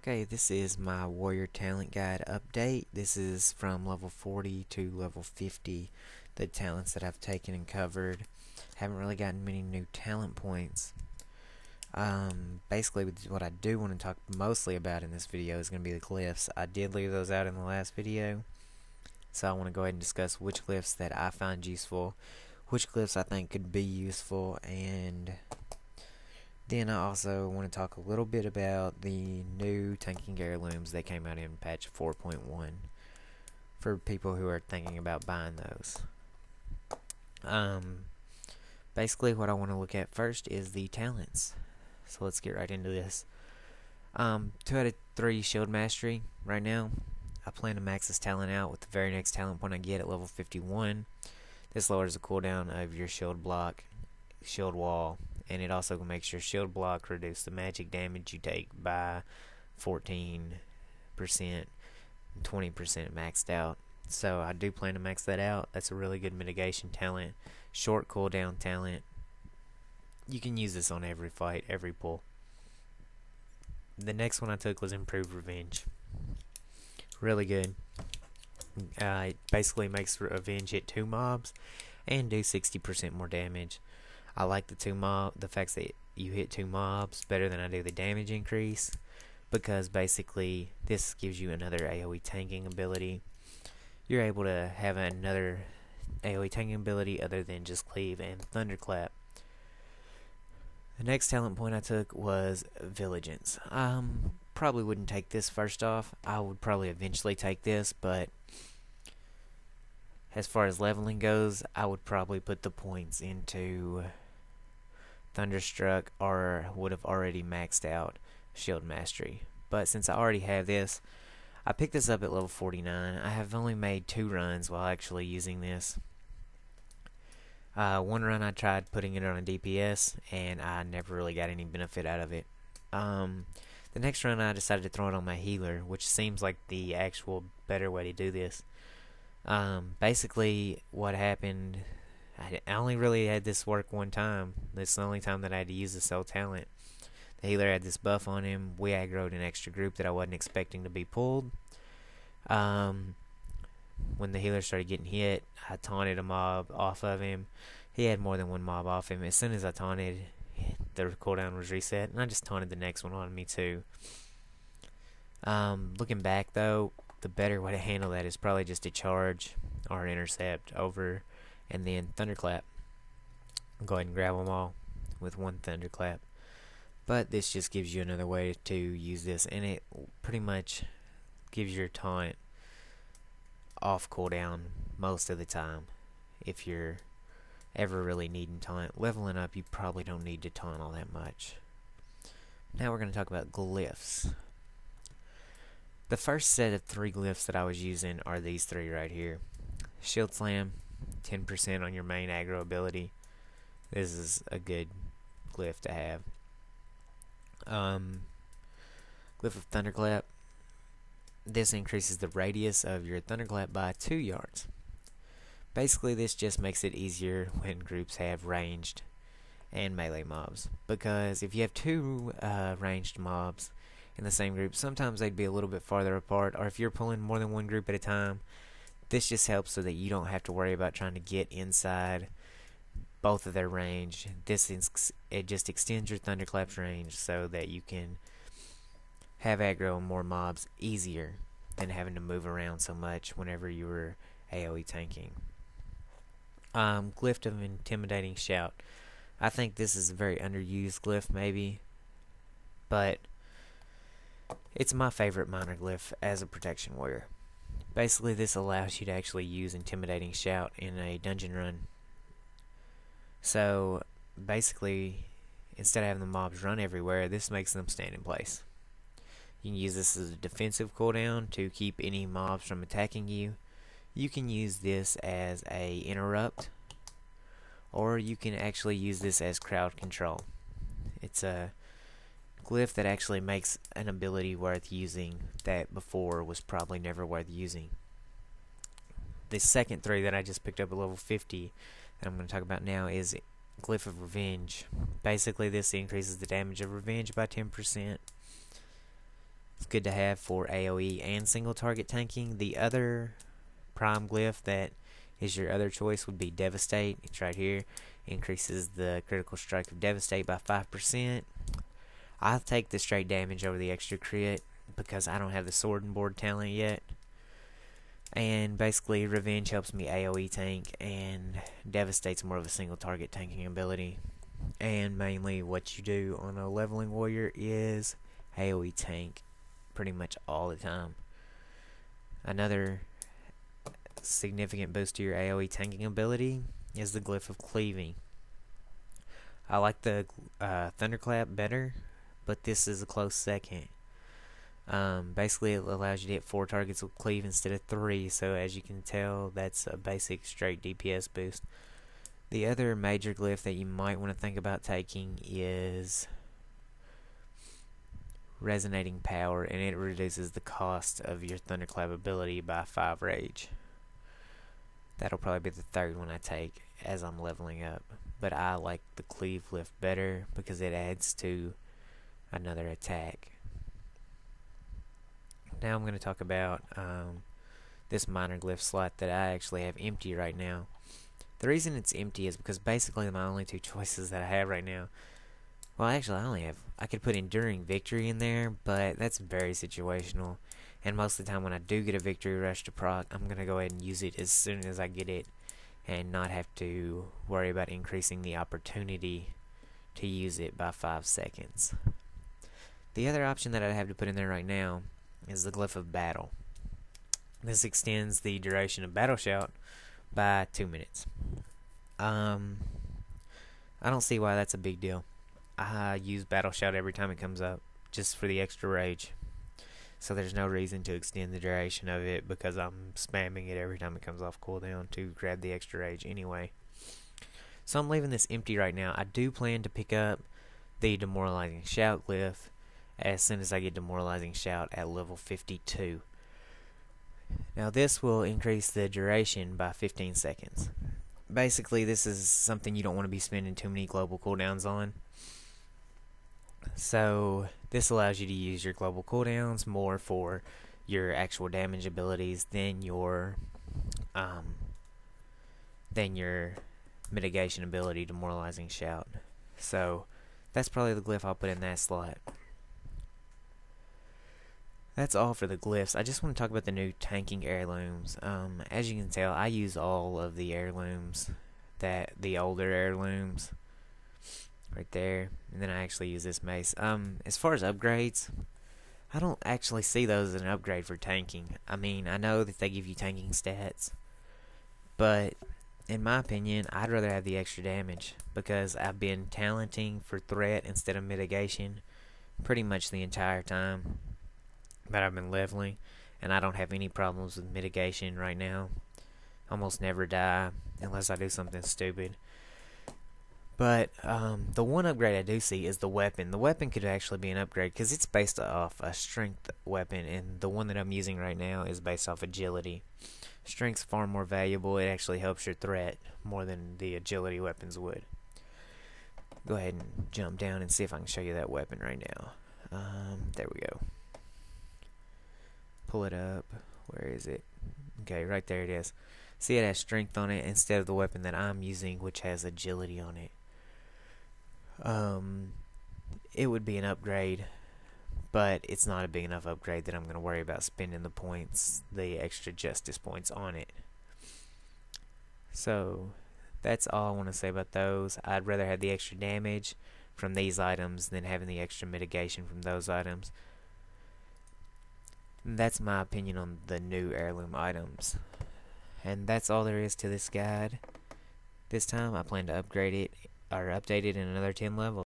Okay, this is my Warrior Talent Guide update. This is from level 40 to level 50, the talents that I've taken and covered. Haven't really gotten many new talent points. Basically, what I do want to talk mostly about in this video is going to be the glyphs. I did leave those out in the last video, so I want to go ahead and discuss which glyphs that I find useful, which glyphs I think could be useful, and then I also want to talk a little bit about the new tanking heirlooms that came out in patch 4.1 for people who are thinking about buying those. Basically what I want to look at first is the talents. So let's get right into this. 2 out of 3 shield mastery right now. I plan to max this talent out with the very next talent point I get at level 51. This lowers the cooldown of your shield block, shield wall, and it also makes your shield block reduce the magic damage you take by 14%, 20% maxed out. So I do plan to max that out. That's a really good mitigation talent, short cooldown talent. You can use this on every fight, every pull. The next one I took was Improved Revenge. Really good. It basically makes Revenge hit 2 mobs and do 60% more damage. I like the fact that you hit 2 mobs better than I do the damage increase, because basically this gives you another AoE tanking ability. You're able to have another AoE tanking ability other than just Cleave and Thunderclap. The next talent point I took was Vigilance. Probably wouldn't take this first off. I would probably eventually take this, but as far as leveling goes, I would probably put the points into Thunderstruck, or would have already maxed out Shield Mastery. But since I already have this, I picked this up at level 49. I have only made 2 runs while actually using this. One run I tried putting it on a DPS, and I never really got any benefit out of it. The next run I decided to throw it on my healer, which seems like the actual better way to do this. Basically what happened, I only really had this work one time. This is the only time that I had to use the soul talent. The healer had this buff on him. We aggroed an extra group that I wasn't expecting to be pulled. When the healer started getting hit, I taunted a mob off of him. He had more than 1 mob off him. As soon as I taunted, the cooldown was reset, and I just taunted the next one on me too. Looking back though, the better way to handle that is probably just to charge or intercept over and then Thunderclap. Go ahead and grab them all with 1 Thunderclap. But this just gives you another way to use this, and it pretty much gives your taunt off cooldown most of the time. If you're ever really needing taunt, leveling up, you probably don't need to taunt all that much. Now we're going to talk about glyphs. The first set of 3 glyphs that I was using are these 3 right here. Shield Slam, 10% on your main aggro ability. This is a good glyph to have. Glyph of Thunderclap. This increases the radius of your Thunderclap by 2 yards. Basically this just makes it easier when groups have ranged and melee mobs, because if you have 2 ranged mobs in the same group, sometimes they'd be a little bit farther apart, or if you're pulling more than 1 group at a time, this just helps so that you don't have to worry about trying to get inside both of their range. It just extends your Thunderclap's range so that you can have aggro on more mobs easier than having to move around so much whenever you were AoE tanking. Glyph of Intimidating Shout. I think this is a very underused glyph maybe, but it's my favorite minor glyph as a protection warrior. Basically this allows you to actually use Intimidating Shout in a dungeon run. So basically, instead of having the mobs run everywhere, this makes them stand in place. You can use this as a defensive cooldown to keep any mobs from attacking you. You can use this as a interrupt, or you can actually use this as crowd control. It's a glyph that actually makes an ability worth using that before was probably never worth using. The second 3 that I just picked up at level 50 that I'm going to talk about now is Glyph of Revenge. Basically this increases the damage of Revenge by 10%. It's good to have for AoE and single target tanking. The other prime glyph that is your other choice would be Devastate. It's right here. Increases the critical strike of Devastate by 5%. I'll take the straight damage over the extra crit because I don't have the sword and board talent yet. And basically Revenge helps me AoE tank, and Devastate's more of a single target tanking ability. And mainly what you do on a leveling warrior is AoE tank pretty much all the time. Another significant boost to your AoE tanking ability is the glyph of cleaving. I like the Thunderclap better, but this is a close second. Basically it allows you to hit 4 targets with cleave instead of 3, so as you can tell that's a basic straight DPS boost. The other major glyph that you might want to think about taking is Resonating Power, and it reduces the cost of your Thunderclap ability by 5 rage. That'll probably be the third one I take as I'm leveling up, but I like the cleave glyph better because it adds to another attack. Now I'm going to talk about this minor glyph slot that I actually have empty right now. The reason it's empty is because basically my only 2 choices that I have right now, well actually I could put Enduring Victory in there, but that's very situational, and most of the time when I do get a victory rush to proc, I'm going to go ahead and use it as soon as I get it and not have to worry about increasing the opportunity to use it by 5 seconds. The other option that I have to put in there right now is the Glyph of Battle. This extends the duration of Battle Shout by 2 minutes. I don't see why that's a big deal. I use Battle Shout every time it comes up, just for the extra rage. So there's no reason to extend the duration of it because I'm spamming it every time it comes off cooldown to grab the extra rage anyway. So I'm leaving this empty right now. I do plan to pick up the Demoralizing Shout glyph as soon as I get Demoralizing Shout at level 52. Now this will increase the duration by 15 seconds. Basically this is something you don't want to be spending too many global cooldowns on. So this allows you to use your global cooldowns more for your actual damage abilities than your mitigation ability, Demoralizing Shout. So that's probably the glyph I'll put in that slot. That's all for the glyphs. I just want to talk about the new tanking heirlooms. As you can tell, I use all of the heirlooms, the older heirlooms right there, and then I actually use this mace. As far as upgrades, I don't actually see those as an upgrade for tanking. I mean, I know that they give you tanking stats, but in my opinion, I'd rather have the extra damage because I've been talenting for threat instead of mitigation pretty much the entire time that I've been leveling, and I don't have any problems with mitigation right now. Almost never die unless I do something stupid. But the one upgrade I do see is the weapon. The weapon could actually be an upgrade because it's based off a strength weapon, and the one that I'm using right now is based off agility. Strength's far more valuable. It actually helps your threat more than the agility weapons would. Go ahead and jump down and see if I can show you that weapon right now. There we go. Pull it up. Where is it? Okay, right there it is. See, it has strength on it instead of the weapon that I'm using, which has agility on it. It would be an upgrade, but it's not a big enough upgrade that I'm going to worry about spending the points, the extra justice points on it. So that's all I want to say about those. I'd rather have the extra damage from these items than having the extra mitigation from those items. That's my opinion on the new heirloom items. And that's all there is to this guide. This time I plan to upgrade it or update it in another 10 levels.